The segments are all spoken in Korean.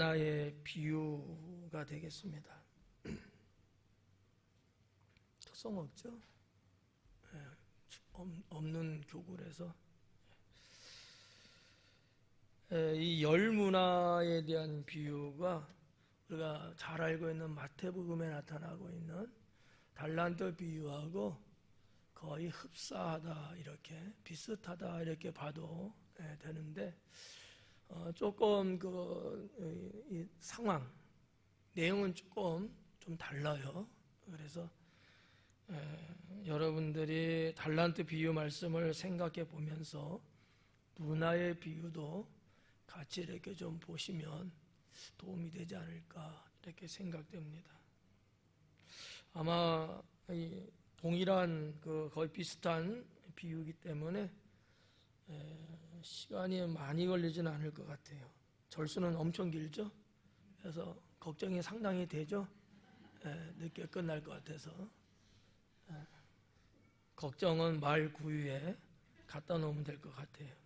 문화의 비유가 되겠습니다. 특성 없죠? 없는 교굴에서 이 열문화에 대한 비유가 우리가 잘 알고 있는 마태복음에 나타나고 있는 달란트 비유하고 거의 흡사하다, 이렇게 비슷하다 이렇게 봐도 되는데, 조금 이 상황 내용은 조금 좀 달라요. 그래서 여러분들이 달란트 비유 말씀을 생각해 보면서 문화의 비유도 같이 이렇게 좀 보시면 도움이 되지 않을까 이렇게 생각됩니다. 아마 이 동일한 거의 비슷한 비유이기 때문에 시간이 많이 걸리지는 않을 것 같아요. 절수는 엄청 길죠. 그래서 걱정이 상당히 되죠. 늦게 끝날 것 같아서. 걱정은 말 구유에 갖다 놓으면 될 것 같아요.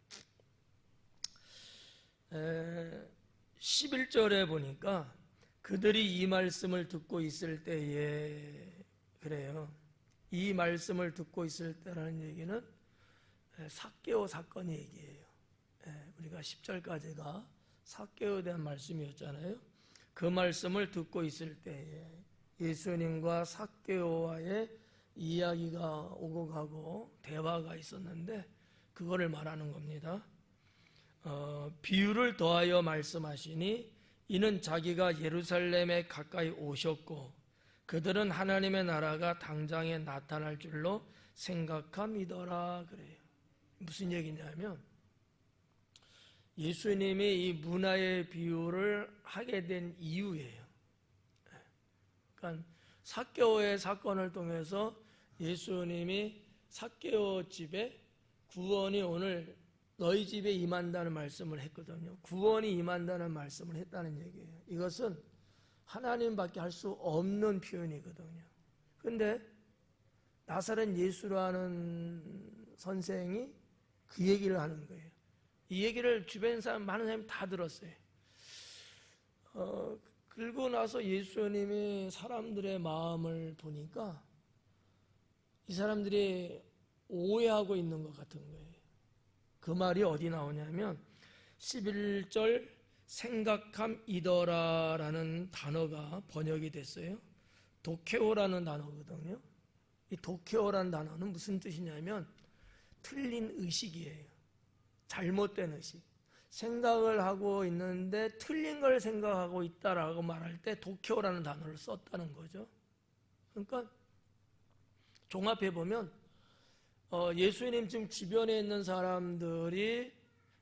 11절에 보니까 그들이 이 말씀을 듣고 있을 때에, 그래요. 이 말씀을 듣고 있을 때라는 얘기는 삭개오 사건 얘기예요. 우리가 10절까지가 삭개오에 대한 말씀이었잖아요. 그 말씀을 듣고 있을 때에 예수님과 삭개오와의 이야기가 오고 가고 대화가 있었는데 그거를 말하는 겁니다. 비유를 더하여 말씀하시니 이는 자기가 예루살렘에 가까이 오셨고 그들은 하나님의 나라가 당장에 나타날 줄로 생각함이더라 그래요. 무슨 얘기냐면 예수님이 이 문화의 비유를 하게 된 이유예요. 그러니까 삭개오의 사건을 통해서 예수님이 삭개오 집에 구원이 오늘 너희 집에 임한다는 말씀을 했거든요. 구원이 임한다는 말씀을 했다는 얘기예요. 이것은 하나님밖에 할 수 없는 표현이거든요. 그런데 나사렛 예수라는 선생이 그 얘기를 하는 거예요. 이 얘기를 주변 사람, 많은 사람이 다 들었어요. 그리고 나서 예수님이 사람들의 마음을 보니까 이 사람들이 오해하고 있는 것 같은 거예요. 그 말이 어디 나오냐면 11절 생각함이더라라는 단어가 번역이 됐어요. 도케오라는 단어거든요. 이 도케오라는 단어는 무슨 뜻이냐면 틀린 의식이에요. 잘못된 의식. 생각을 하고 있는데 틀린 걸 생각하고 있다라고 말할 때 도케오라는 단어를 썼다는 거죠. 그러니까 종합해 보면 예수님 지금 주변에 있는 사람들이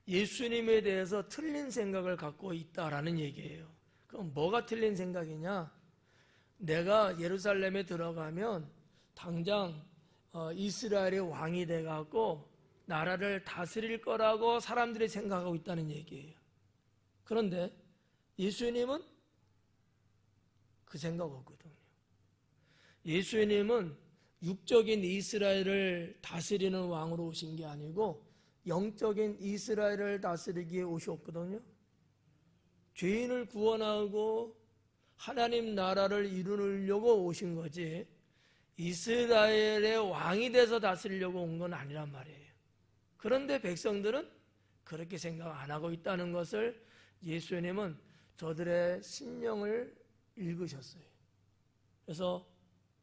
예수님에 대해서 틀린 생각을 갖고 있다라는 얘기예요. 그럼 뭐가 틀린 생각이냐? 내가 예루살렘에 들어가면 당장 이스라엘의 왕이 돼갖고 나라를 다스릴 거라고 사람들이 생각하고 있다는 얘기예요. 그런데 예수님은 그 생각 없거든요. 예수님은 육적인 이스라엘을 다스리는 왕으로 오신 게 아니고 영적인 이스라엘을 다스리기에 오셨거든요. 죄인을 구원하고 하나님 나라를 이루려고 오신 거지 이스라엘의 왕이 돼서 다스리려고 온 건 아니란 말이에요. 그런데 백성들은 그렇게 생각 안 하고 있다는 것을 예수님은 저들의 심령을 읽으셨어요. 그래서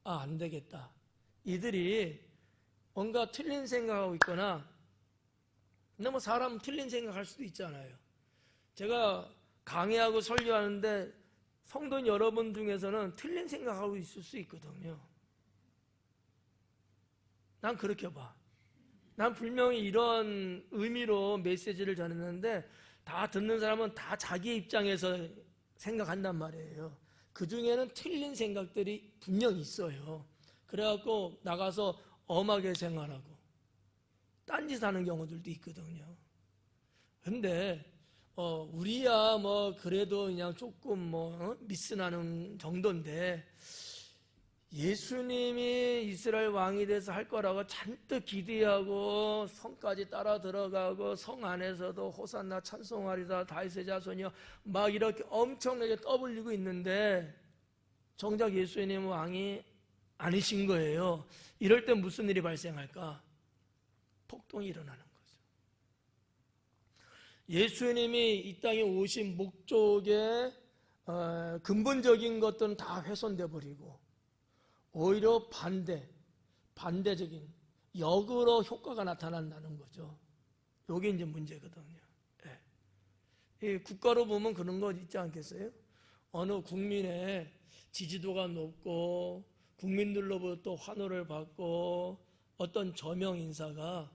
안 되겠다. 이들이 뭔가 틀린 생각하고 있거나, 근데 뭐 사람은 틀린 생각할 수도 있잖아요. 제가 강의하고 설교하는데 성도 여러분 중에서는 틀린 생각하고 있을 수 있거든요. 난 그렇게 봐. 난 분명히 이런 의미로 메시지를 전했는데 다 듣는 사람은 다 자기 입장에서 생각한단 말이에요. 그 중에는 틀린 생각들이 분명히 있어요. 그래갖고 나가서 엄하게 생활하고 딴짓 하는 경우들도 있거든요. 근데 우리야 뭐 그래도 그냥 조금 미스나는 정도인데 예수님이 이스라엘 왕이 돼서 할 거라고 잔뜩 기대하고 성까지 따라 들어가고 성 안에서도 호산나 찬송하리다 다윗의 자손이여 막 이렇게 엄청나게 떠벌리고 있는데 정작 예수님은 왕이 아니신 거예요. 이럴 때 무슨 일이 발생할까? 폭동이 일어나는 거죠. 예수님이 이 땅에 오신 목적의 근본적인 것들은 다 훼손돼 버리고 오히려 반대적인 역으로 효과가 나타난다는 거죠. 이게 이제 문제거든요. 이 국가로 보면 그런 거 있지 않겠어요? 어느 국민의 지지도가 높고 국민들로부터 환호를 받고 어떤 저명 인사가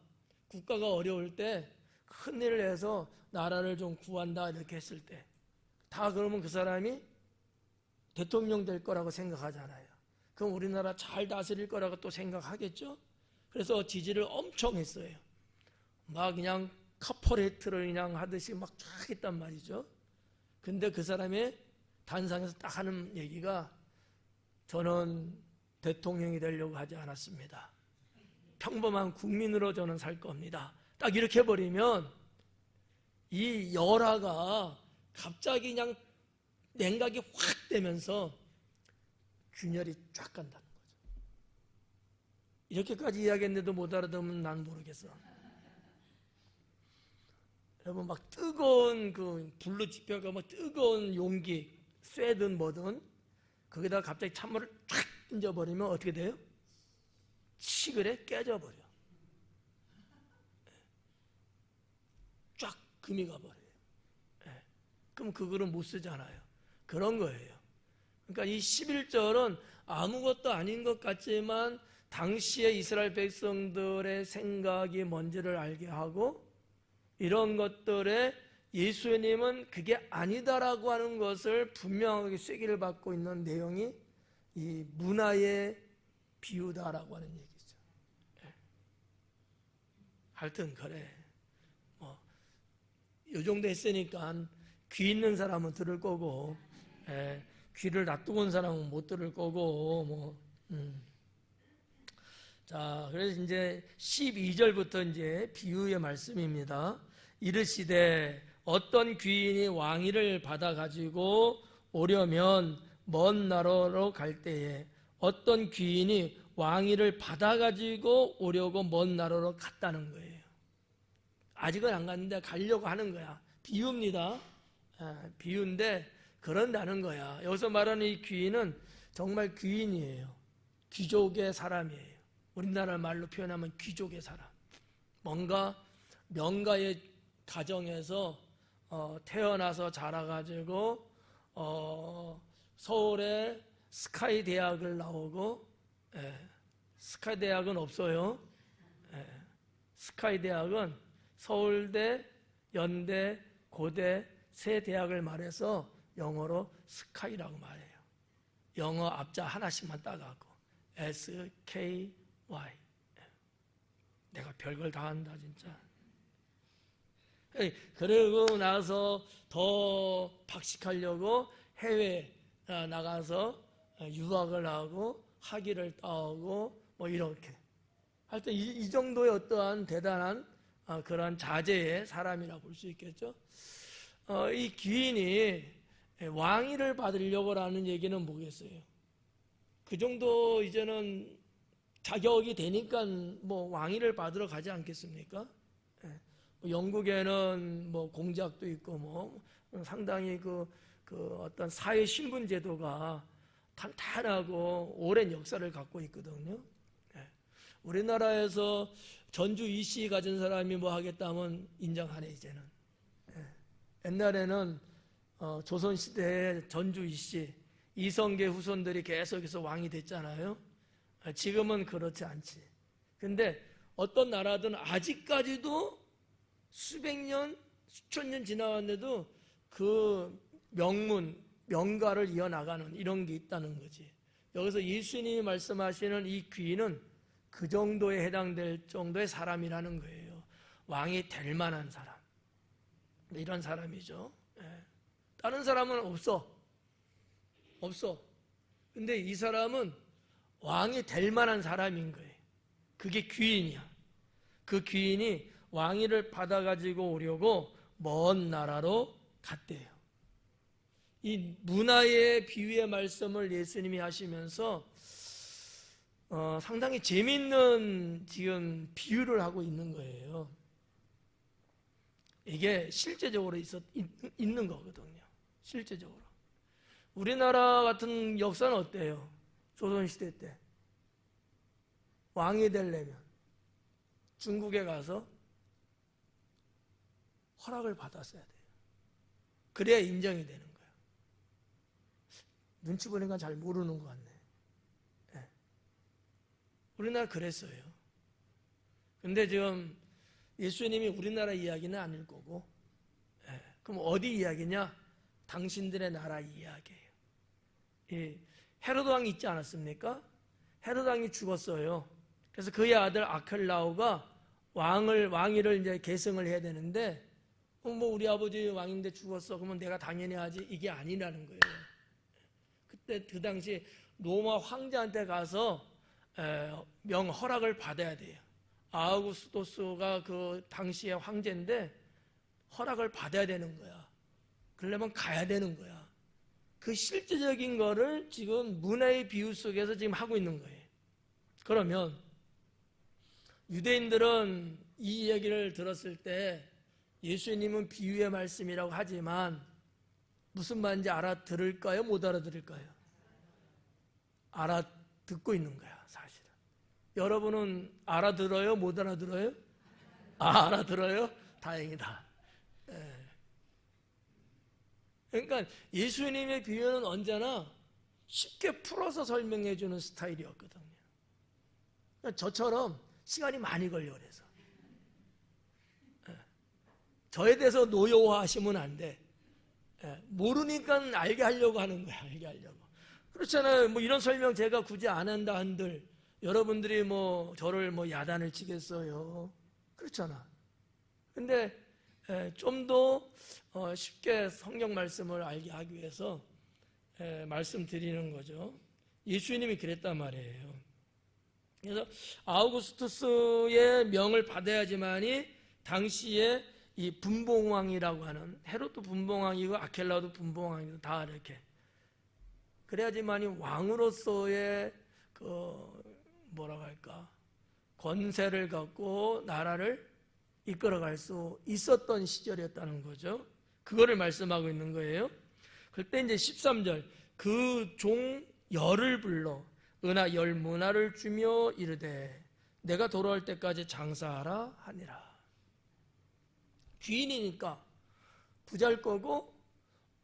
국가가 어려울 때 큰일을 해서 나라를 좀 구한다 이렇게 했을 때 다 그러면 그 사람이 대통령 될 거라고 생각하잖아요. 그럼 우리나라 잘 다스릴 거라고 또 생각하겠죠? 그래서 지지를 엄청 했어요. 막 그냥 카포레이트를 그냥 하듯이 막 쫙 했단 말이죠. 근데 그 사람의 단상에서 딱 하는 얘기가 저는 대통령이 되려고 하지 않았습니다. 평범한 국민으로 저는 살 겁니다. 딱 이렇게 해버리면 이 열화가 갑자기 그냥 냉각이 확 되면서 균열이 쫙 간다는 거죠. 이렇게까지 이야기했는데도 못 알아듣으면 난 모르겠어. 여러분 막 뜨거운 그 불로 지펴가 막 뜨거운 용기 쇠든 뭐든 거기다가 갑자기 찬물을 쫙 던져버리면 어떻게 돼요? 치글에 깨져버려. 쫙 금이 가버려요. 그럼 그거를 못 쓰잖아요. 그런 거예요. 그러니까 이 11절은 아무것도 아닌 것 같지만 당시에 이스라엘 백성들의 생각이 뭔지를 알게 하고 이런 것들에 예수님은 그게 아니다라고 하는 것을 분명하게 쐐기를 받고 있는 내용이 이 문화의 비유다라고 하는 얘기죠. 하여튼 그래. 이 정도 했으니까 귀 있는 사람은 들을 거고 귀를 놔두고 온 사람은 못 들을 거고 자, 그래서 이제 12절부터 이제 비유의 말씀입니다. 이르시되 어떤 귀인이 왕위를 받아 가지고 오려면 먼 나라로 갈 때에 어떤 귀인이 왕위를 받아 가지고 오려고 먼 나라로 갔다는 거예요. 아직은 안 갔는데 가려고 하는 거야. 비유입니다. 비유인데 그런다는 거야. 여기서 말하는 이 귀인은 정말 귀인이에요. 귀족의 사람이에요. 우리나라 말로 표현하면 귀족의 사람. 뭔가 명가의 가정에서 태어나서 자라가지고 서울의 스카이 대학을 나오고 스카이 대학은 없어요. 스카이 대학은 서울대, 연대, 고대 세 대학을 말해서 영어로 스카이라고 말해요. 영어 앞자 하나씩만 따갖고 SKY. 내가 별걸 다 한다 진짜. 그러고 나서 더 박식하려고 해외 나가서 유학을 하고 학위를 따오고 뭐 이렇게. 하여튼 이 정도의 어떠한 대단한 그런 자제의 사람이라 볼 수 있겠죠. 이 귀인이 왕위를 받으려고 하는 얘기는 뭐겠어요? 그 정도 이제는 자격이 되니까 뭐 왕위를 받으러 가지 않겠습니까? 영국에는 뭐 공작도 있고 뭐 상당히 그 어떤 사회 신분 제도가 탄탄하고 오랜 역사를 갖고 있거든요. 우리나라에서 전주 이씨 가진 사람이 뭐 하겠다면 인정하네 이제는. 옛날에는 조선시대에 전주 이씨 이성계 후손들이 계속해서 왕이 됐잖아요. 지금은 그렇지 않지. 근데 어떤 나라든 아직까지도 수백 년, 수천 년 지나왔는데도 그 명가를 이어나가는 이런 게 있다는 거지. 여기서 예수님이 말씀하시는 이 귀인은 그 정도에 해당될 정도의 사람이라는 거예요. 왕이 될 만한 사람. 이런 사람이죠. 다른 사람은 없어. 근데 이 사람은 왕이 될 만한 사람인 거예요. 그게 귀인이야. 그 귀인이 왕위를 받아가지고 오려고 먼 나라로 갔대요. 이 문화의 비유의 말씀을 예수님이 하시면서 상당히 재미있는 지금 비유를 하고 있는 거예요. 이게 실제적으로 있는 거거든요. 실제적으로. 우리나라 같은 역사는 어때요? 조선시대 때 왕이 되려면 중국에 가서 허락을 받았어야 돼요. 그래야 인정이 되는 거예요. 눈치 보니까 잘 모르는 것 같네. 네. 우리나라 그랬어요. 근데 지금 예수님이 우리나라 이야기는 아닐 거고, 네. 그럼 어디 이야기냐? 당신들의 나라 이야기예요. 이 헤로드 왕이 있지 않았습니까? 헤로드 왕이 죽었어요. 그래서 그의 아들 아켈라오가 왕위를 이제 계승을 해야 되는데, 뭐 우리 아버지 왕인데 죽었어. 그러면 내가 당연히 하지. 이게 아니라는 거예요. 그때 그 당시 로마 황제한테 가서 허락을 받아야 돼요. 아우구스토스가 그 당시의 황제인데 허락을 받아야 되는 거야. 그러려면 가야 되는 거야. 그 실제적인 거를 지금 문화의 비유 속에서 지금 하고 있는 거예요. 그러면 유대인들은 이 얘기를 들었을 때 예수님은 비유의 말씀이라고 하지만 무슨 말인지 알아들을까요? 못 알아들을까요? 알아듣고 있는 거야, 사실은. 여러분은 알아들어요? 못 알아들어요? 알아들어요? 다행이다. 그러니까 예수님의 비유는 언제나 쉽게 풀어서 설명해 주는 스타일이었거든요. 그러니까 저처럼 시간이 많이 걸려 그래서. 저에 대해서 노여워하시면 안 돼. 모르니까 알게 하려고 하는 거야. 알게 하려고. 그렇잖아요. 뭐 이런 설명 제가 굳이 안 한다 한들 여러분들이 뭐 저를 뭐 야단을 치겠어요. 그렇잖아. 근데 좀 더 쉽게 성경 말씀을 알게 하기 위해서 말씀드리는 거죠. 예수님이 그랬단 말이에요. 그래서 아우구스투스의 명을 받아야지만이 당시에 이 분봉왕이라고 하는 헤롯도 분봉왕이고 아켈라도 분봉왕이고 다 이렇게 그래야지만이 왕으로서의 그 뭐라고 할까 권세를 갖고 나라를 이끌어갈 수 있었던 시절이었다는 거죠. 그거를 말씀하고 있는 거예요. 그때 이제 13절 그 종 열을 불러 은하 열 문화를 주며 이르되 내가 돌아올 때까지 장사하라 하니라. 귀인이니까 부자일 거고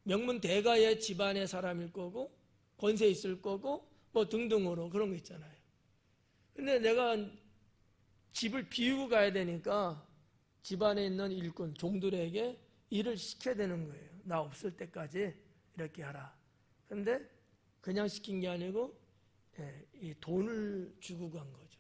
명문 대가의 집안의 사람일 거고 권세 있을 거고 뭐 등등으로 그런 거 있잖아요. 근데 내가 집을 비우고 가야 되니까 집안에 있는 일꾼 종들에게 일을 시켜야 되는 거예요. 나 없을 때까지 이렇게 하라. 근데 그냥 시킨 게 아니고 이 돈을 주고 간 거죠.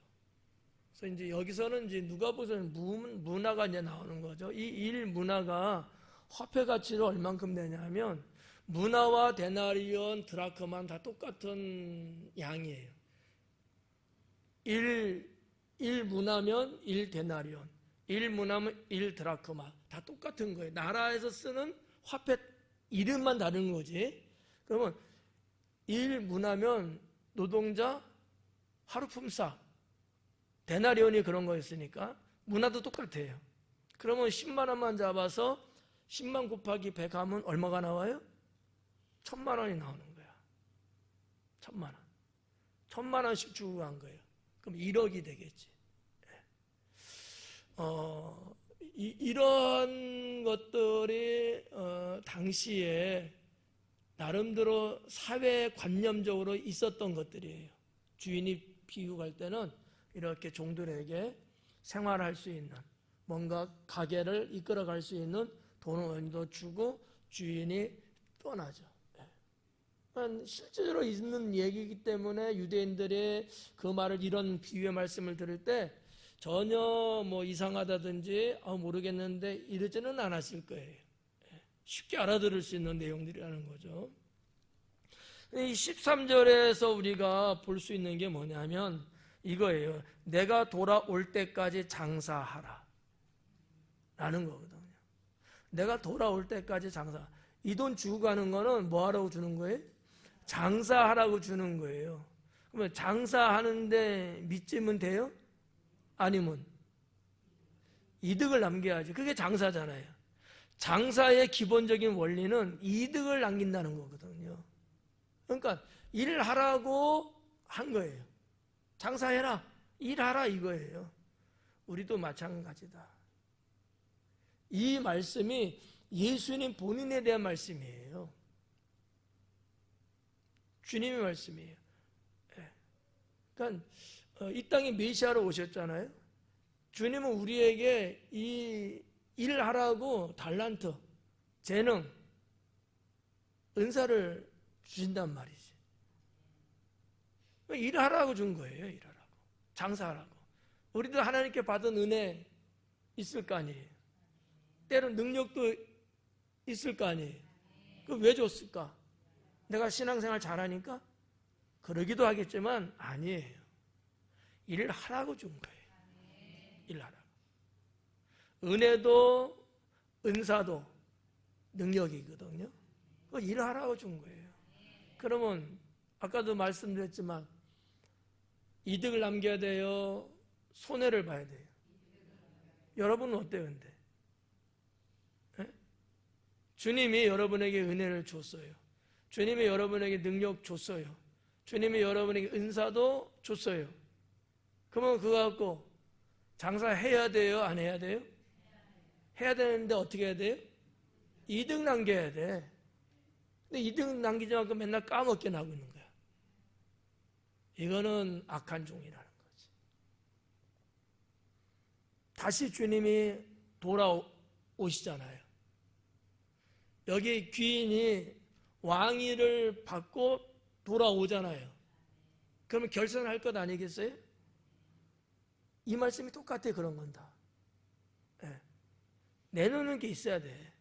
그래서 이제 여기서는 이제 누가복음에서는 문화가 이제 나오는 거죠. 이 일 문화가 화폐 가치를 얼만큼 되냐면 문화와 데나리온, 드라크만 다 똑같은 양이에요. 1 문화면 1 데나리온, 1 문화면 1 드라크마 다 똑같은 거예요. 나라에서 쓰는 화폐 이름만 다른 거지. 그러면 1 문화면 노동자 하루 품삯, 데나리온이 그런 거였으니까 문화도 똑같아요. 그러면 10만 원만 잡아서 10만 곱하기 100 하면 얼마가 나와요? 1000만 원이 나오는 거야. 1000만 원. 1000만 원씩 주고 간 거예요. 그럼 1억이 되겠지. 이런 것들이 당시에 나름대로 사회관념적으로 있었던 것들이에요. 주인이 비유할 때는 이렇게 종들에게 생활할 수 있는 뭔가 가게를 이끌어갈 수 있는 돈을 주고 주인이 떠나죠. 실제로 있는 얘기이기 때문에 유대인들의 그 말을 이런 비유의 말씀을 들을 때 전혀 뭐 이상하다든지 모르겠는데 이러지는 않았을 거예요. 쉽게 알아들을 수 있는 내용들이라는 거죠. 이 13절에서 우리가 볼 수 있는 게 뭐냐면 이거예요. 내가 돌아올 때까지 장사하라 라는 거거든요. 내가 돌아올 때까지 장사. 이 돈 주고 가는 거는 뭐 하라고 주는 거예요? 장사하라고 주는 거예요. 그러면 장사하는데 믿으면 돼요? 아니면 이득을 남겨야지. 그게 장사잖아요. 장사의 기본적인 원리는 이득을 남긴다는 거거든요. 그러니까 일하라고 한 거예요. 장사해라, 일하라 이거예요. 우리도 마찬가지다. 이 말씀이 예수님 본인에 대한 말씀이에요. 주님의 말씀이에요. 그러니까 이 땅에 메시아로 오셨잖아요. 주님은 우리에게 이 일하라고 달란트, 재능, 은사를 주신단 말이지. 일하라고 준 거예요. 일하라고. 장사하라고. 우리도 하나님께 받은 은혜 있을 거 아니에요. 때론 능력도 있을 거 아니에요. 그 왜 줬을까? 내가 신앙생활 잘하니까? 그러기도 하겠지만 아니에요. 일을 하라고 준 거예요. 일하라고. 은혜도 은사도 능력이거든요. 그 일하라고 준 거예요. 그러면 아까도 말씀드렸지만 이득을 남겨야 돼요? 손해를 봐야 돼요? 여러분은 어때요? 근데 주님이 여러분에게 은혜를 줬어요. 주님이 여러분에게 능력 줬어요. 주님이 여러분에게 은사도 줬어요. 그러면 그거 갖고 장사해야 돼요? 안 해야 돼요? 해야 되는데 어떻게 해야 돼요? 이득 남겨야 돼. 근데 이득 남기지 않고 맨날 까먹게 나고 있는 거야. 이거는 악한 종이라는 거지. 다시 주님이 돌아오시잖아요. 여기 귀인이 왕위를 받고 돌아오잖아요. 그러면 결산할 것 아니겠어요? 이 말씀이 똑같아. 그런 건 다. 네. 내놓는 게 있어야 돼.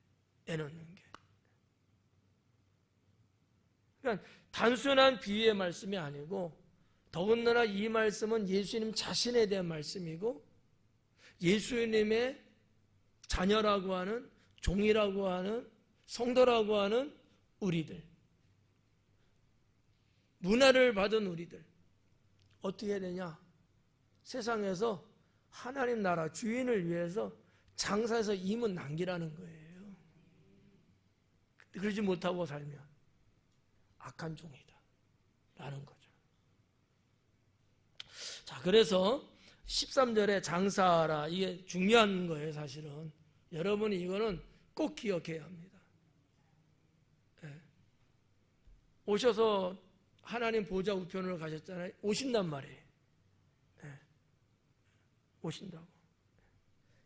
내놓는 게. 그러니까 단순한 비유의 말씀이 아니고 더군다나 이 말씀은 예수님 자신에 대한 말씀이고 예수님의 자녀라고 하는, 종이라고 하는, 성도라고 하는 우리들, 문화를 받은 우리들 어떻게 해야 되냐? 세상에서 하나님 나라 주인을 위해서 장사해서 임은 남기라는 거예요. 그러지 못하고 살면 악한 종이다 라는 거죠. 자, 그래서 13절에 장사하라, 이게 중요한 거예요. 사실은 여러분이 이거는 꼭 기억해야 합니다. 오셔서 하나님 보좌 우편으로 가셨잖아요. 오신단 말이에요. 오신다고.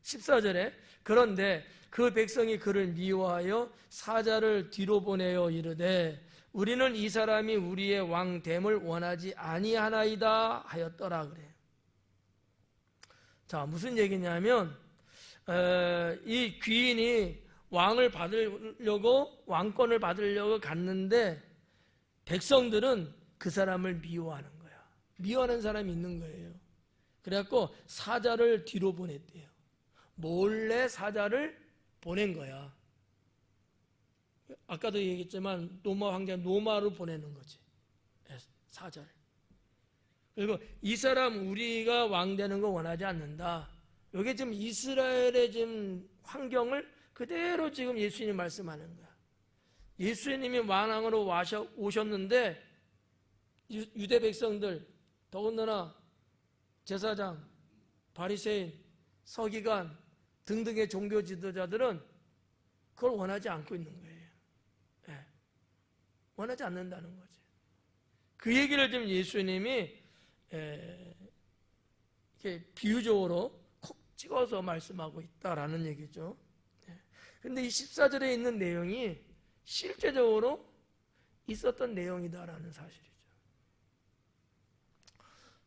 14절에 그런데 그 백성이 그를 미워하여 사자를 뒤로 보내어 이르되 우리는 이 사람이 우리의 왕됨을 원하지 아니하나이다 하였더라 그래요. 자, 무슨 얘기냐면 이 귀인이 왕을 받으려고, 왕권을 받으려고 갔는데 백성들은 그 사람을 미워하는 거야. 미워하는 사람이 있는 거예요. 그래갖고 사자를 뒤로 보냈대요. 몰래 사자를 보낸 거야. 아까도 얘기했지만 노마 황제 노마로 보내는 거지. 사자를. 그리고 이 사람 우리가 왕 되는 거 원하지 않는다. 이게 지금 이스라엘의 지금 환경을 그대로 지금 예수님이 말씀하는 거야. 예수님이 왕으로 오셨는데 유대 백성들, 더군다나 제사장, 바리새인, 서기관 등등의 종교 지도자들은 그걸 원하지 않고 있는 거예요. 원하지 않는다는 거지. 그 얘기를 지금 예수님이 이렇게 비유적으로 콕 찍어서 말씀하고 있다라는 얘기죠. 그런데 이 14절에 있는 내용이 실제적으로 있었던 내용이다라는 사실이죠.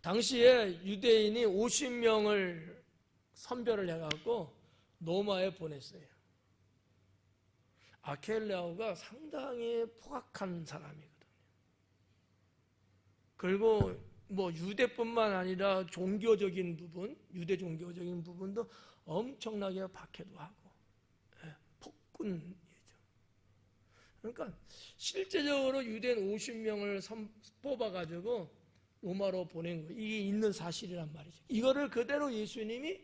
당시에 유대인이 50명을 선별을 해갖고 노마에 보냈어요. 아켈레오가 상당히 포악한 사람이거든요. 그리고 뭐 유대뿐만 아니라 종교적인 부분, 유대 종교적인 부분도 엄청나게 박해도 하고, 폭군이죠. 그러니까 실제적으로 유대인 50명을 뽑아가지고 로마로 보낸 거, 이게 있는 사실이란 말이죠. 이거를 그대로 예수님이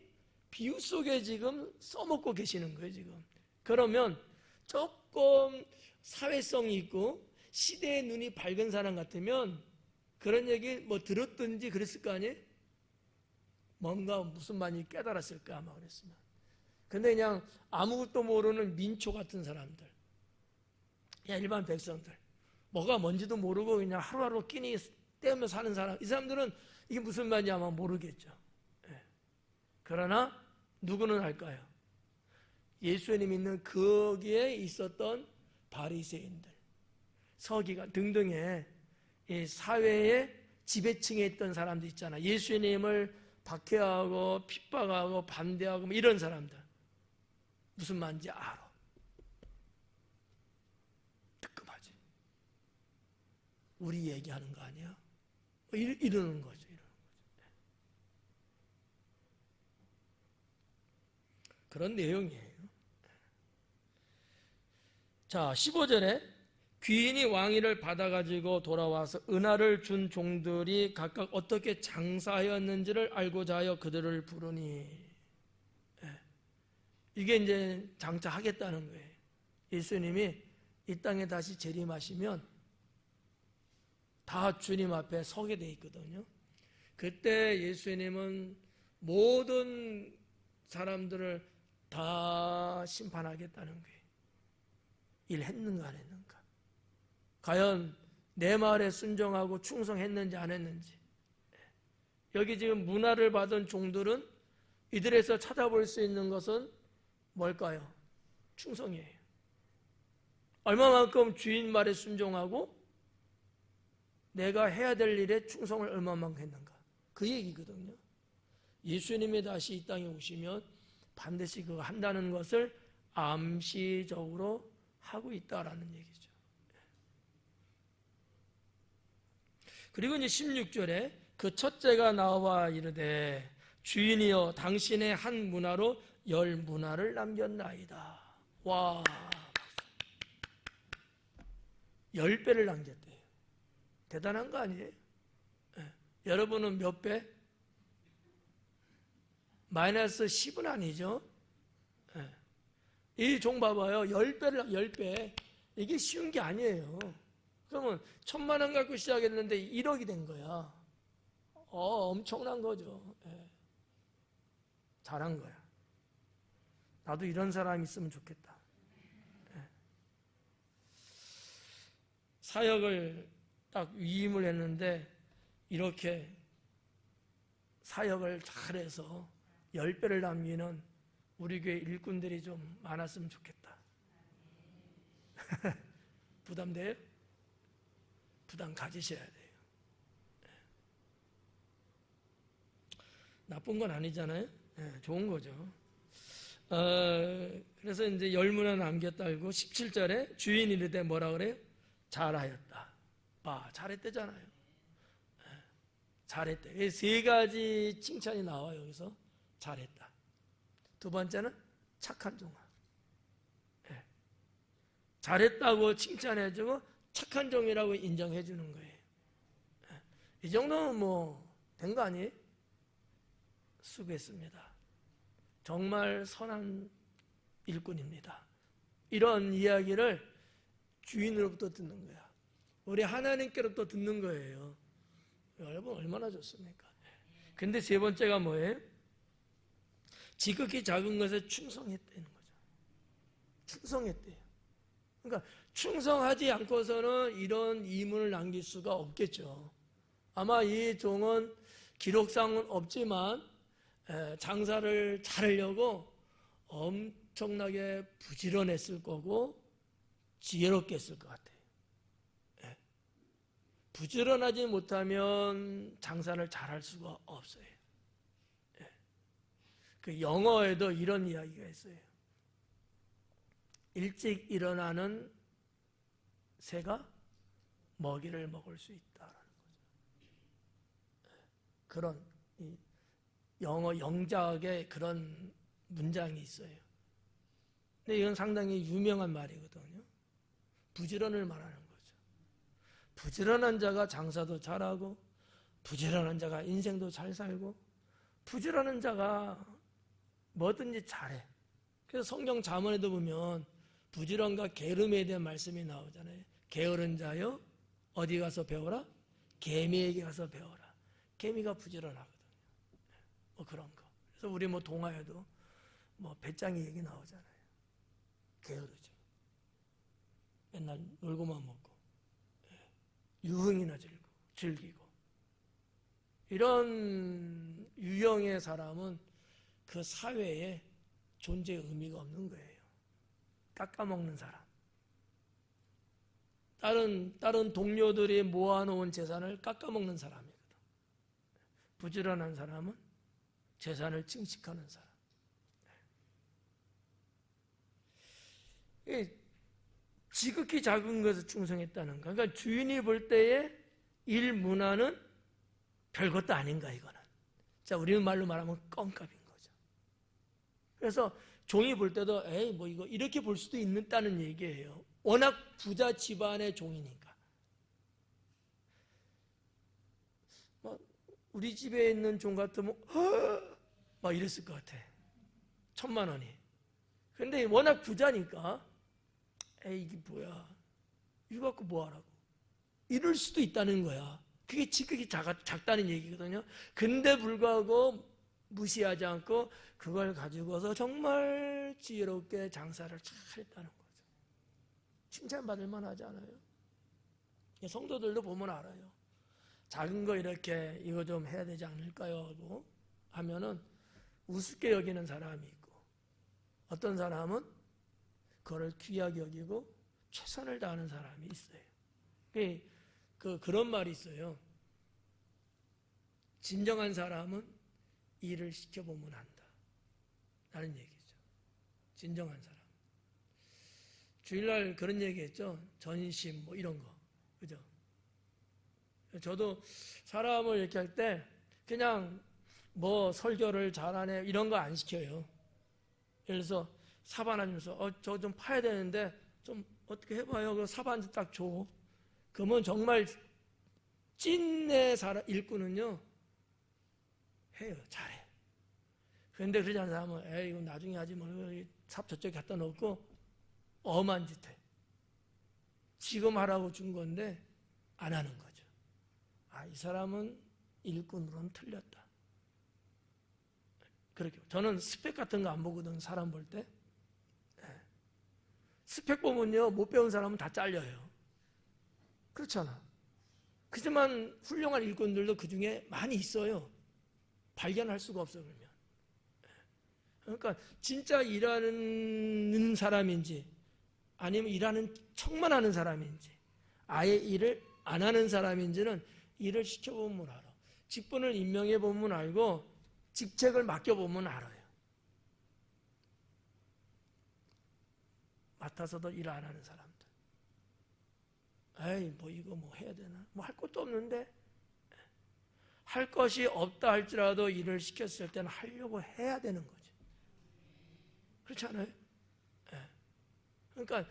비유 속에 지금 써먹고 계시는 거예요, 지금. 그러면 조금 사회성이 있고 시대의 눈이 밝은 사람 같으면 그런 얘기 뭐 들었든지 그랬을 거 아니에요? 뭔가 무슨 말인지 깨달았을까 아마 그랬으면. 근데 그냥 아무것도 모르는 민초 같은 사람들, 그냥 일반 백성들, 뭐가 뭔지도 모르고 그냥 하루하루 끼니 때우며 사는 사람, 이 사람들은 이게 무슨 말인지 아마 모르겠죠. 그러나 누구는 알까요? 예수님 있는 거기에 있었던 바리새인들, 서기관 등등의 이 사회의 지배층에 있던 사람들 있잖아. 예수님을 박해하고 핍박하고 반대하고 뭐 이런 사람들, 무슨 말인지 알아. 뜨끔하지. 우리 얘기하는 거 아니야? 이러는 거죠. 그런 내용이에요. 자, 15절에 귀인이 왕위를 받아가지고 돌아와서 은하를 준 종들이 각각 어떻게 장사하였는지를 알고자 하여 그들을 부르니, 이게 이제 장사하겠다는 거예요. 예수님이 이 땅에 다시 재림하시면 다 주님 앞에 서게 돼 있거든요. 그때 예수님은 모든 사람들을 다 심판하겠다는 거예요. 일했는가 안 했는가, 과연 내 말에 순종하고 충성했는지 안 했는지. 여기 지금 문화를 받은 종들은 이들에서 찾아볼 수 있는 것은 뭘까요? 충성이에요. 얼마만큼 주인 말에 순종하고 내가 해야 될 일에 충성을 얼마만큼 했는가, 그 얘기거든요. 예수님이 다시 이 땅에 오시면 반드시 그거 한다는 것을 암시적으로 하고 있다라는 얘기죠. 그리고 이제 16절에 그 첫째가 나와 이르되 주인이여 당신의 한 문화로 10문화를 남겼나이다. 와, 10배를 남겼대요. 대단한 거 아니에요? 여러분은 몇 배? 마이너스 10은 아니죠. 이 종 봐봐요. 10배를, 10배. 이게 쉬운 게 아니에요. 그러면 1000만 원 갖고 시작했는데 1억이 된 거야. 엄청난 거죠. 잘한 거야. 나도 이런 사람이 있으면 좋겠다. 사역을 딱 위임을 했는데 이렇게 사역을 잘해서 10배를 남기는 우리 교회 일꾼들이 좀 많았으면 좋겠다. 부담돼요? 부담 가지셔야 돼요. 나쁜 건 아니잖아요. 좋은 거죠. 그래서 이제 10문화 남겼다 알고 17절에 주인이 이르되 뭐라 그래요? 잘하였다. 잘했대잖아요. 잘했대. 세 가지 칭찬이 나와요. 여기서 잘했다. 두 번째는 착한 종아. 잘했다고 칭찬해주고 착한 종이라고 인정해주는 거예요. 이 정도면 뭐 된 거 아니에요? 수고했습니다. 정말 선한 일꾼입니다. 이런 이야기를 주인으로부터 듣는 거야. 우리 하나님께로부터 듣는 거예요. 여러분 얼마나 좋습니까? 근데 세 번째가 뭐예요? 지극히 작은 것에 충성했다는 거죠. 충성했대요. 그러니까 충성하지 않고서는 이런 이문을 남길 수가 없겠죠. 아마 이 종은 기록상은 없지만 장사를 잘하려고 엄청나게 부지런했을 거고 지혜롭게 했을 것 같아요. 부지런하지 못하면 장사를 잘할 수가 없어요. 그 영어에도 이런 이야기가 있어요. 일찍 일어나는 새가 먹이를 먹을 수 있다라는 거죠. 그런 영어 영작의 그런 문장이 있어요. 근데 이건 상당히 유명한 말이거든요. 부지런을 말하는 거죠. 부지런한 자가 장사도 잘하고, 부지런한 자가 인생도 잘 살고, 부지런한 자가 뭐든지 잘해. 그래서 성경 잠언에도 보면 부지런과 게으름에 대한 말씀이 나오잖아요. 게으른 자여 어디 가서 배워라? 개미에게 가서 배워라. 개미가 부지런하거든요. 뭐 그런 거. 그래서 우리 뭐 동화에도 뭐 배짱이 얘기 나오잖아요. 게으르죠. 맨날 놀고만 먹고, 유흥이나 즐기고. 이런 유형의 사람은 그 사회에 존재의 의미가 없는 거예요. 깎아먹는 사람. 다른 동료들이 모아놓은 재산을 깎아먹는 사람이거든. 부지런한 사람은 재산을 증식하는 사람. 지극히 작은 것에 충성했다는 거. 그러니까 주인이 볼 때의 일 문화는 별것도 아닌가 이거는. 자, 우리 말로 말하면 껌값인 거죠. 그래서 종이 볼 때도 에이 뭐 이거 이렇게 볼 수도 있다는 얘기예요. 워낙 부자 집안의 종이니까. 뭐 우리 집에 있는 종 같으면 막 이랬을 것 같아. 1,000,000원이. 근데 워낙 부자니까 에이 이게 뭐야, 이거 갖고 뭐 하라고, 이럴 수도 있다는 거야. 그게 지극히 작다는 얘기거든요. 근데 불구하고 무시하지 않고 그걸 가지고서 정말 지혜롭게 장사를 잘 했다는 거죠. 칭찬받을 만하지 않아요? 성도들도 보면 알아요. 작은 거 이렇게 이거 좀 해야 되지 않을까요? 하고 하면은 우습게 여기는 사람이 있고, 어떤 사람은 그걸 귀하게 여기고 최선을 다하는 사람이 있어요. 그런 말이 있어요. 진정한 사람은 일을 시켜보면 한다 라는 얘기죠. 진정한 사람. 주일날 그런 얘기했죠. 전심 뭐 이런 거, 그죠? 저도 사람을 이렇게 할 때 그냥 뭐 설교를 잘하네 이런 거 안 시켜요. 예를 들어서 사반 하면서 저 좀 파야 되는데 좀 어떻게 해봐요. 그 사반 딱 줘. 그러면 정말 찐내 일꾼은요 해요. 잘해. 그런데 그러지 않는 사람은 에이 이거 나중에 하지 뭐 삽 저쪽에 갖다 놓고 엄한 짓 해. 지금 하라고 준 건데 안 하는 거죠. 이 사람은 일꾼으로는 틀렸다. 그렇게 저는 스펙 같은 거 안 보거든. 사람 볼 때. 스펙 보면요 못 배운 사람은 다 잘려요. 그렇잖아. 그지만 훌륭한 일꾼들도 그 중에 많이 있어요. 발견할 수가 없어. 그러면. 그러니까 진짜 일하는 사람인지 아니면 일하는 척만 하는 사람인지 아예 일을 안 하는 사람인지는 일을 시켜보면 알아. 직분을 임명해 보면 알고 직책을 맡겨보면 알아요. 맡아서도 일 안 하는 사람들. 에이 뭐 이거 뭐 해야 되나, 뭐 할 것도 없는데. 할 것이 없다 할지라도 일을 시켰을 때는 하려고 해야 되는 거지. 그렇지 않아요? 그러니까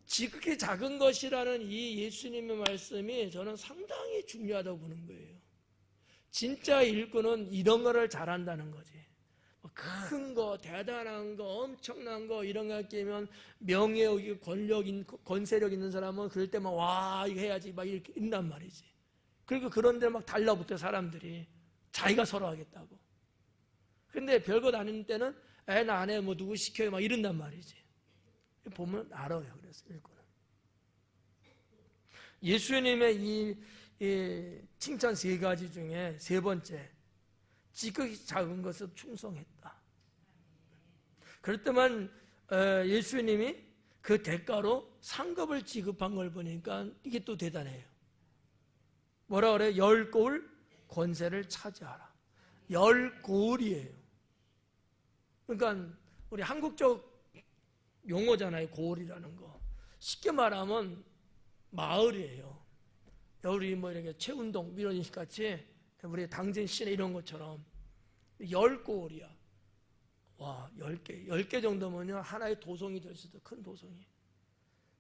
지극히 작은 것이라는 이 예수님의 말씀이 저는 상당히 중요하다고 보는 거예요. 진짜 일꾼은 이런 거를 잘한다는 거지. 큰 거, 대단한 거, 엄청난 거 이런 거 끼면 명예, 권세력 있는 사람은 그럴 때만 와 이거 해야지 막 이렇게 있단 말이지. 그리고 그런 데 막 달라붙어 사람들이 자기가 서로 하겠다고. 근데 별것 아닌 때는 나 안 해 뭐 누구 시켜요 막 이런단 말이지. 보면 알아요. 그래서 일꾼은. 예수님의 이 칭찬 3가지 중에 3번째, 지극히 작은 것을 충성했다. 그럴 때만 예수님이 그 대가로 상급을 지급한 걸 보니까 이게 또 대단해요. 뭐라 그래요? 10고을 권세를 차지하라. 10고을이에요. 그러니까 우리 한국적 용어잖아요. 고을이라는 거. 쉽게 말하면 마을이에요. 우리 뭐 이렇게 채운동 이런 같이 우리 당진 시내 이런 것처럼 10골이야. 와, 10개. 10개 정도면요, 하나의 도성이 될 수도, 큰 도성이.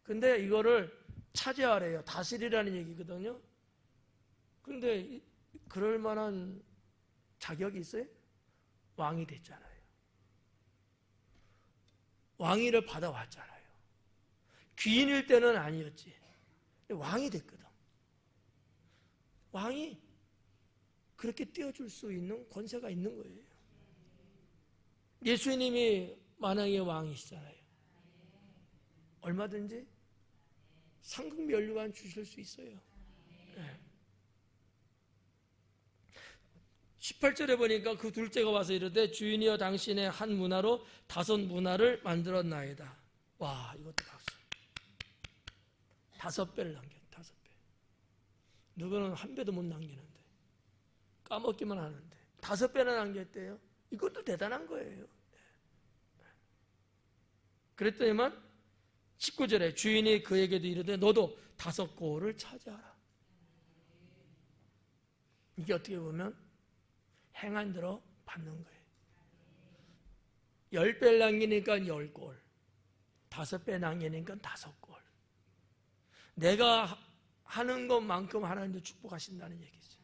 근데 이거를 차지하래요. 다스리라는 얘기거든요. 근데 그럴 만한 자격이 있어요? 왕이 됐잖아요. 왕위를 받아왔잖아요. 귀인일 때는 아니었지. 왕이 됐거든. 왕이 그렇게 띄워줄 수 있는 권세가 있는 거예요. 예수님이 만왕의 왕이시잖아요. 얼마든지 상급 면류관 주실 수 있어요. 네. 18절에 보니까 그 둘째가 와서 이르되 주인이여 당신의 한 문화로 5 문화를 만들었나이다. 와, 이것도 박수. 5배를 남겼다. 5배. 누구는 1배도 못 남기는데, 까먹기만 하는데 5배나 남겼대요. 이것도 대단한 거예요. 그랬더니만 19절에 주인이 그에게도 이르되 너도 5골을 차지하라. 이게 어떻게 보면 행한 대로 받는 거예요. 10배를 남기니까 10골, 5배 남기니까 5골. 내가 하는 것만큼 하나님도 축복하신다는 얘기죠.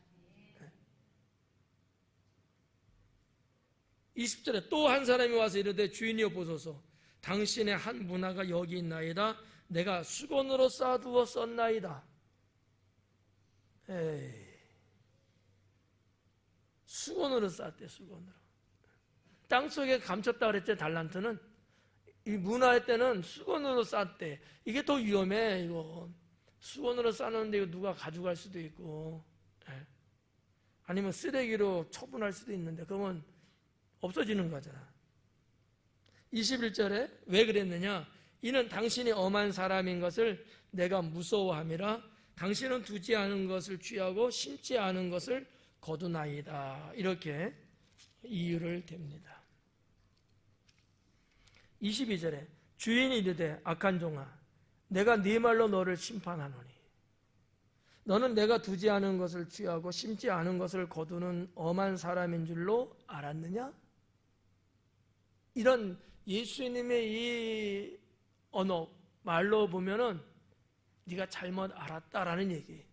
20절에 또 한 사람이 와서 이르되 주인이여 보소서 당신의 한 문화가 여기 있나이다. 내가 수건으로 싸두어 썼나이다. 에이, 수건으로 쌌대. 수건으로. 땅속에 감췄다 그랬지. 달란트는 이 문화의 때는 수건으로 쌌대. 이게 더 위험해. 이거 수건으로 싸는데 이거 누가 가져갈 수도 있고, 아니면 쓰레기로 처분할 수도 있는데 그러면 없어지는 거잖아. 21절에 왜 그랬느냐? 이는 당신이 엄한 사람인 것을 내가 무서워함이라. 당신은 두지 않은 것을 취하고 심지 않은 것을 거두나이다. 이렇게 이유를 댑니다. 22절에 주인이 이르되 악한 종아 내가 네 말로 너를 심판하노니 너는 내가 두지 않은 것을 취하고 심지 않은 것을 거두는 엄한 사람인 줄로 알았느냐? 이런 예수님의 이 언어 말로 보면은 네가 잘못 알았다라는 얘기.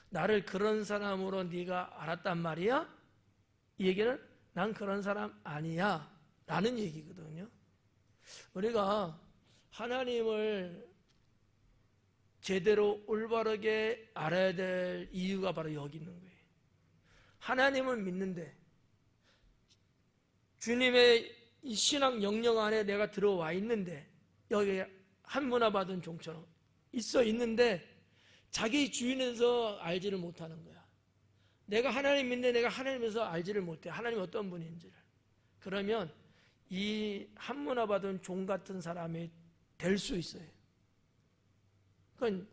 나를 그런 사람으로 네가 알았단 말이야? 이 얘기는 난 그런 사람 아니야 라는 얘기거든요. 우리가 하나님을 제대로 올바르게 알아야 될 이유가 바로 여기 있는 거예요. 하나님을 믿는데 주님의 이 신앙 영역 안에 내가 들어와 있는데 여기 한 문화 받은 종처럼 있는데 자기 주인에서 알지를 못하는 거야. 내가 하나님 믿는데 내가 하나님에서 알지를 못해. 하나님이 어떤 분인지를. 그러면 이 한 문화 받은 종 같은 사람이 될 수 있어요. 그러니까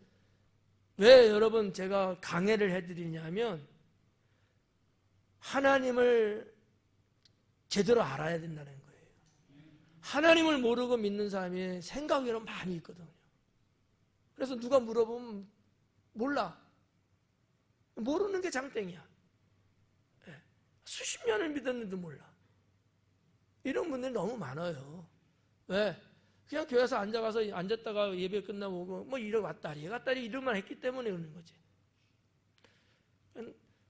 왜 여러분 제가 강해를 해드리냐면 하나님을 제대로 알아야 된다는 거예요. 하나님을 모르고 믿는 사람이 생각으로 많이 있거든요. 그래서 누가 물어보면 몰라. 모르는 게 장땡이야. 수십 년을 믿었는데도 몰라. 이런 분들이 너무 많아요. 왜? 그냥 교회에서 앉았다가 예배 끝나고 뭐 이러 왔다리 갔다리 이러만 했기 때문에 그러는 거지.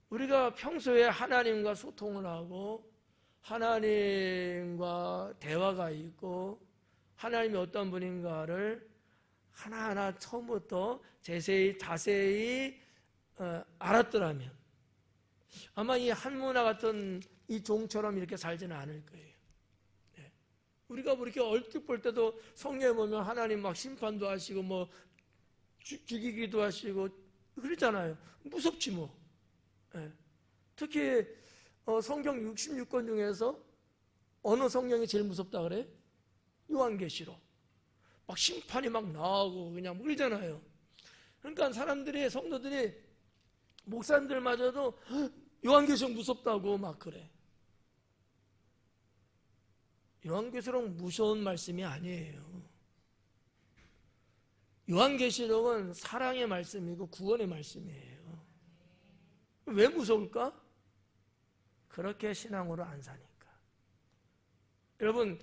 우리가 평소에 하나님과 소통을 하고 하나님과 대화가 있고 하나님이 어떤 분인가를 하나하나 처음부터 자세히 알았더라면 아마 이 한문화 같은 이 종처럼 이렇게 살지는 않을 거예요. 우리가 뭐 이렇게 얼핏 볼 때도 성경에 보면 하나님 막 심판도 하시고 뭐 죽이기도 하시고 그러잖아요. 무섭지 뭐. 특히 성경 66권 중에서 어느 성경이 제일 무섭다 그래? 요한계시록. 막 심판이 막 나오고 그냥 뭐 그러잖아요. 그러니까 성도들이 목사님들마저도 요한계시록 무섭다고 막 그래. 요한계시록 무서운 말씀이 아니에요. 요한계시록은 사랑의 말씀이고 구원의 말씀이에요. 왜 무서울까? 그렇게 신앙으로 안 사니까. 여러분,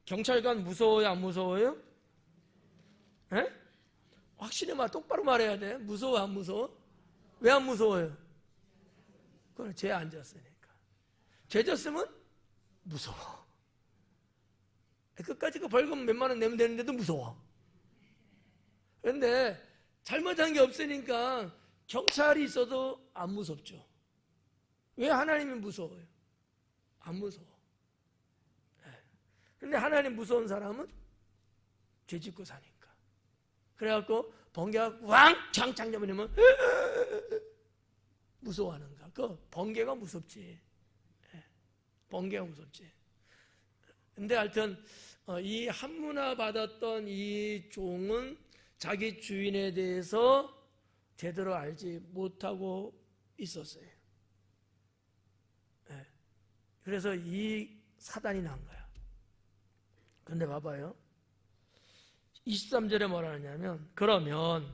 경찰관 무서워요, 안 무서워요? 에? 확실히 똑바로 말해야 돼. 무서워, 안 무서워? 왜 안 무서워요? 그건 죄 안 졌으니까. 죄 졌으면 무서워. 끝까지 그 벌금 몇만 원 내면 되는데도 무서워. 그런데 잘못한 게 없으니까 경찰이 있어도 안 무섭죠. 왜 하나님이 무서워요? 안 무서워. 그런데 하나님 무서운 사람은 죄 짓고 사니까. 그래갖고 번개가 왕창 잡으면 무서워하는가? 그 번개가 무섭지. 번개가 무섭지. 근데 하여튼 이 한문화 받았던 이 종은 자기 주인에 대해서 제대로 알지 못하고 있었어요. 그래서 이 사단이 난 거야. 근데 봐봐요. 23절에 뭐라 하냐면, 그러면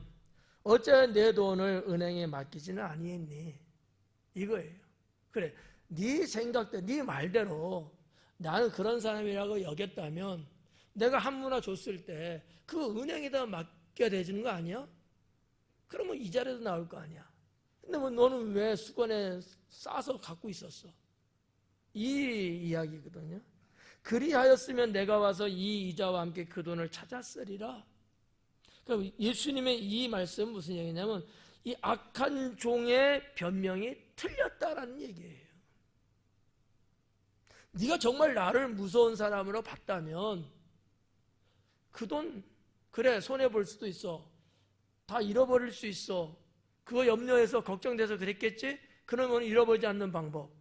어째 내 돈을 은행에 맡기지는 아니했니? 이거예요. 그래, 네 생각대로, 네 말대로 나는 그런 사람이라고 여겼다면 내가 한문화 줬을 때 그 은행에다 맡겨야 되는 거 아니야? 그러면 이자라도 나올 거 아니야. 근데 뭐 너는 왜 수건에 싸서 갖고 있었어? 이 이야기거든요. 그리하였으면 내가 와서 이 이자와 함께 그 돈을 찾았으리라. 그러니까 예수님의 이 말씀은 무슨 얘기냐면 이 악한 종의 변명이 틀렸다라는 얘기예요. 네가 정말 나를 무서운 사람으로 봤다면 그 돈 그래 손해볼 수도 있어. 다 잃어버릴 수 있어. 그거 염려해서 걱정돼서 그랬겠지? 그러면 잃어버리지 않는 방법.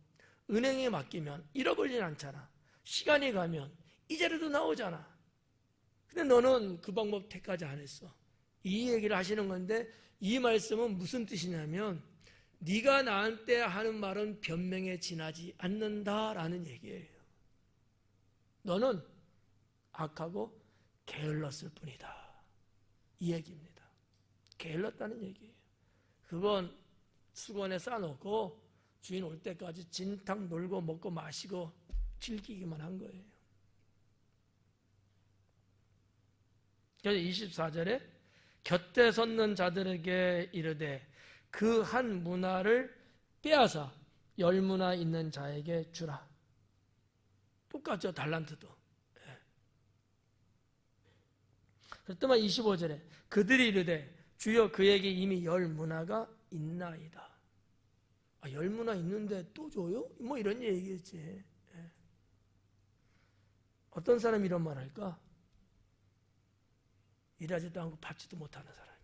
은행에 맡기면 잃어버리진 않잖아. 시간이 가면 이자라도 나오잖아. 근데 너는 그 방법 택하지 안 했어. 이 얘기를 하시는 건데 이 말씀은 무슨 뜻이냐면 네가 나한테 하는 말은 변명에 지나지 않는다라는 얘기예요. 너는 악하고 게을렀을 뿐이다. 이 얘기입니다. 게을렀다는 얘기예요. 그건 수건에 싸놓고 주인 올 때까지 진탕 놀고 먹고 마시고 즐기기만 한 거예요. 그래서 24절에 곁에 섰는 자들에게 이르되 그 한 문화를 빼앗아 10문화 있는 자에게 주라. 똑같죠, 달란트도. 그랬더만 25절에 그들이 이르되 주여 그에게 이미 10문화가 있나이다. 10문화 있는데 또 줘요? 뭐 이런 얘기겠지. 어떤 사람이 이런 말 할까? 일하지도 않고 받지도 못하는 사람이.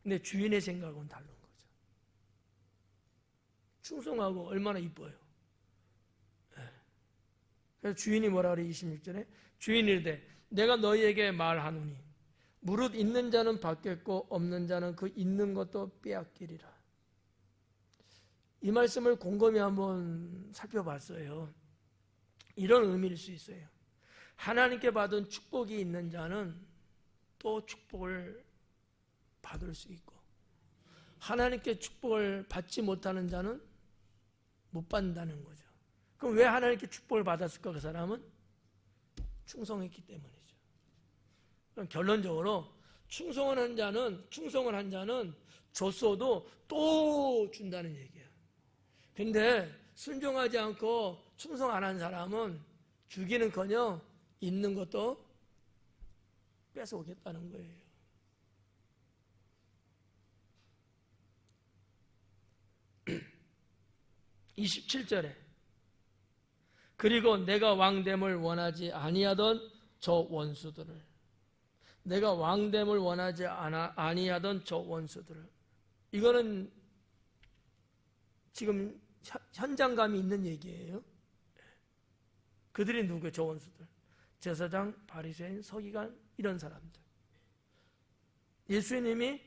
근데 주인의 생각은 다른 거죠. 충성하고 얼마나 이뻐요. 그래서 주인이 뭐라 그래? 26절에 주인이 이르되 내가 너희에게 말하노니 무릇 있는 자는 받겠고 없는 자는 그 있는 것도 빼앗기리라. 이 말씀을 곰곰이 한번 살펴봤어요. 이런 의미일 수 있어요. 하나님께 받은 축복이 있는 자는 또 축복을 받을 수 있고 하나님께 축복을 받지 못하는 자는 못 받는다는 거죠. 그럼 왜 하나님께 축복을 받았을까? 그 사람은 충성했기 때문이죠. 그럼 결론적으로 충성을 한 자는 줬어도 또 준다는 얘기야. 근데 순종하지 않고 충성 안 한 사람은 주기는커녕 있는 것도 뺏어오겠다는 거예요. (27절에) 그리고 내가 왕됨을 원하지 아니하던 저 원수들을 이거는 지금 현장감이 있는 얘기예요. 그들이 누구예요? 저 원수들. 제사장, 바리새인, 서기관 이런 사람들. 예수님이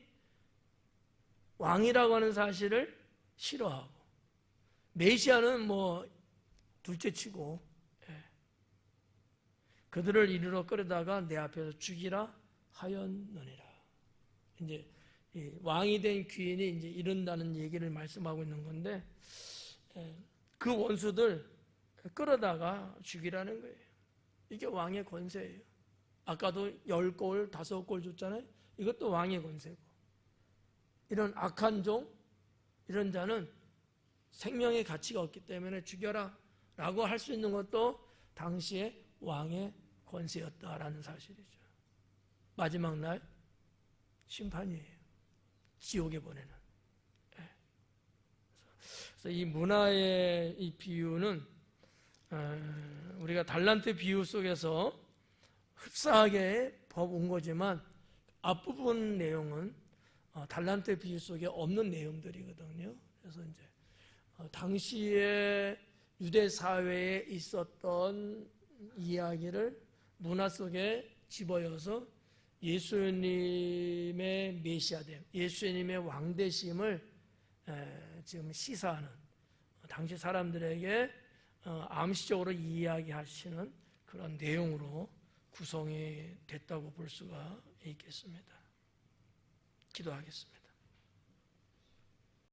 왕이라고 하는 사실을 싫어하고 메시아는 뭐 둘째치고 그들을 이리로 끌어다가 내 앞에서 죽이라 하였느니라. 이제 왕이 된 귀인이 이제 이른다는 얘기를 말씀하고 있는 건데 그 원수들 끌어다가 죽이라는 거예요. 이게 왕의 권세예요. 아까도 10골, 5골 줬잖아요. 이것도 왕의 권세고. 이런 악한 종, 이런 자는 생명의 가치가 없기 때문에 죽여라 라고 할 수 있는 것도 당시에 왕의 권세였다라는 사실이죠. 마지막 날 심판이에요. 지옥에 보내는. 그래서 이 문화의 이 비유는 우리가 달란트 비유 속에서 흡사하게 본 거지만 앞부분 내용은 달란트 비유 속에 없는 내용들이거든요. 그래서 이제 당시에 유대 사회에 있었던 이야기를 문화 속에 집어여서 예수님의 메시아됨, 예수님의 왕되심을 지금 시사하는, 당시 사람들에게 암시적으로 이야기하시는 그런 내용으로 구성이 됐다고 볼 수가 있겠습니다. 기도하겠습니다.